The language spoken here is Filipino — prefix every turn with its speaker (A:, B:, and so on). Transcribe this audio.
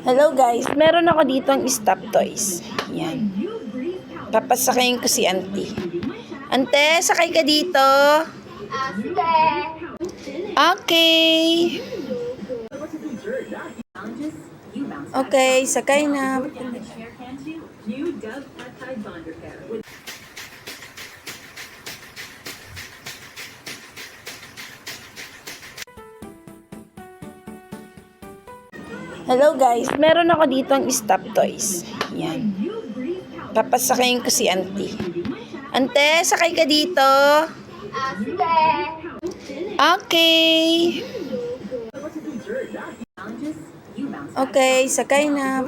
A: Hello guys, meron ako dito ang stop toys. Yan. Papasakayin ko si auntie. Ante, sakay ka dito.
B: Sige.
A: Okay. Okay, sakay na. Hello guys, meron ako dito ang stop toys. Yan. Papasakayin ko si auntie. Ante, sakay ka dito.
B: Sige.
A: Okay. Okay, sakay na.